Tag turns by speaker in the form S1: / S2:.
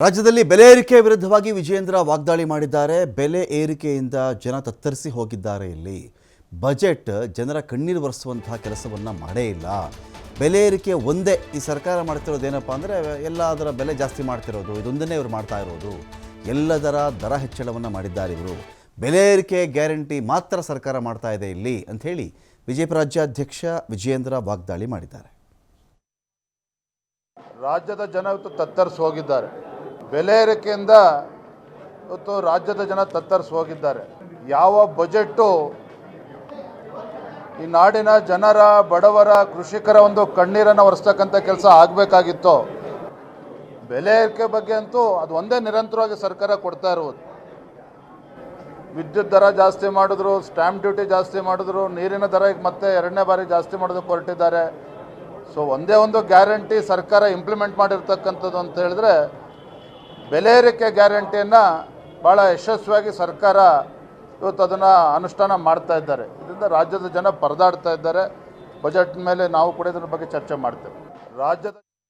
S1: ರಾಜ್ಯದಲ್ಲಿ ಬೆಲೆ ಏರಿಕೆ ವಿರುದ್ಧವಾಗಿ ವಿಜಯೇಂದ್ರ ವಾಗ್ದಾಳಿ ಮಾಡಿದ್ದಾರೆ. ಬೆಲೆ ಏರಿಕೆಯಿಂದ ಜನ ತತ್ತರಿಸಿ ಹೋಗಿದ್ದಾರೆ. ಇಲ್ಲಿ ಬಜೆಟ್ ಜನರ ಕಣ್ಣೀರು ಒರೆಸುವಂತಹ ಕೆಲಸವನ್ನು ಮಾಡೇ ಇಲ್ಲ. ಬೆಲೆ ಏರಿಕೆ ಒಂದೇ ಈ ಸರ್ಕಾರ ಮಾಡ್ತಿರೋದೇನಪ್ಪ ಅಂದರೆ ಎಲ್ಲದರ ಬೆಲೆ ಜಾಸ್ತಿ ಮಾಡ್ತಿರೋದು, ಇದೊಂದನ್ನೇ ಇವರು ಮಾಡ್ತಾ ಇರೋದು. ಎಲ್ಲದರ ದರ ಹೆಚ್ಚಳವನ್ನು ಮಾಡಿದ್ದಾರೆ ಇವರು. ಬೆಲೆ ಏರಿಕೆ ಗ್ಯಾರಂಟಿ ಮಾತ್ರ ಸರ್ಕಾರ ಮಾಡ್ತಾ ಇದೆ ಇಲ್ಲಿ ಅಂಥೇಳಿ ಬಿಜೆಪಿ ರಾಜ್ಯಾಧ್ಯಕ್ಷ ವಿಜಯೇಂದ್ರ ವಾಗ್ದಾಳಿ ಮಾಡಿದ್ದಾರೆ.
S2: ರಾಜ್ಯದ ಜನ ಇವತ್ತು ತತ್ತರಿಸಿ ಹೋಗಿದ್ದಾರೆ. ಬೆಲೆ ಏರಿಕೆಯಿಂದ ಇವತ್ತು ರಾಜ್ಯದ ಜನ ತತ್ತರಿಸಿ ಹೋಗಿದ್ದಾರೆ. ಯಾವ ಬಜೆಟ್ಟು ಈ ನಾಡಿನ ಜನರ, ಬಡವರ, ಕೃಷಿಕರ ಒಂದು ಕಣ್ಣೀರನ್ನು ಒರೆಸ್ತಕ್ಕಂಥ ಕೆಲಸ ಆಗಬೇಕಾಗಿತ್ತು. ಬೆಲೆ ಏರಿಕೆ ಬಗ್ಗೆ ಅಂತೂ ಅದು ಒಂದೇ ನಿರಂತರವಾಗಿ ಸರ್ಕಾರ ಕೊಡ್ತಾ ಇರುವುದು. ವಿದ್ಯುತ್ ದರ ಜಾಸ್ತಿ ಮಾಡಿದ್ರು, ಸ್ಟ್ಯಾಂಪ್ ಡ್ಯೂಟಿ ಜಾಸ್ತಿ ಮಾಡಿದ್ರು, ನೀರಿನ ದರ ಈಗ ಮತ್ತೆ ಎರಡನೇ ಬಾರಿ ಜಾಸ್ತಿ ಮಾಡೋದಕ್ಕೆ ಹೊರಟಿದ್ದಾರೆ. ಸೊ ಒಂದೇ ಒಂದು ಗ್ಯಾರಂಟಿ ಸರ್ಕಾರ ಇಂಪ್ಲಿಮೆಂಟ್ ಮಾಡಿರ್ತಕ್ಕಂಥದ್ದು ಅಂತ ಹೇಳಿದ್ರೆ ಬೆಲೆ ಏರಿಕೆ ಗ್ಯಾರಂಟಿಯನ್ನು ಭಾಳ ಯಶಸ್ವಿಯಾಗಿ ಸರ್ಕಾರ ಇವತ್ತು ಅದನ್ನು ಅನುಷ್ಠಾನ ಮಾಡ್ತಾ ಇದ್ದಾರೆ. ಇದರಿಂದ ರಾಜ್ಯದ ಜನ ಪರದಾಡ್ತಾ ಇದ್ದಾರೆ. ಬಜೆಟ್ ಮೇಲೆ ನಾವು ಕೂಡ ಇದರ ಬಗ್ಗೆ ಚರ್ಚೆ ಮಾಡ್ತೇವೆ. ರಾಜ್ಯದ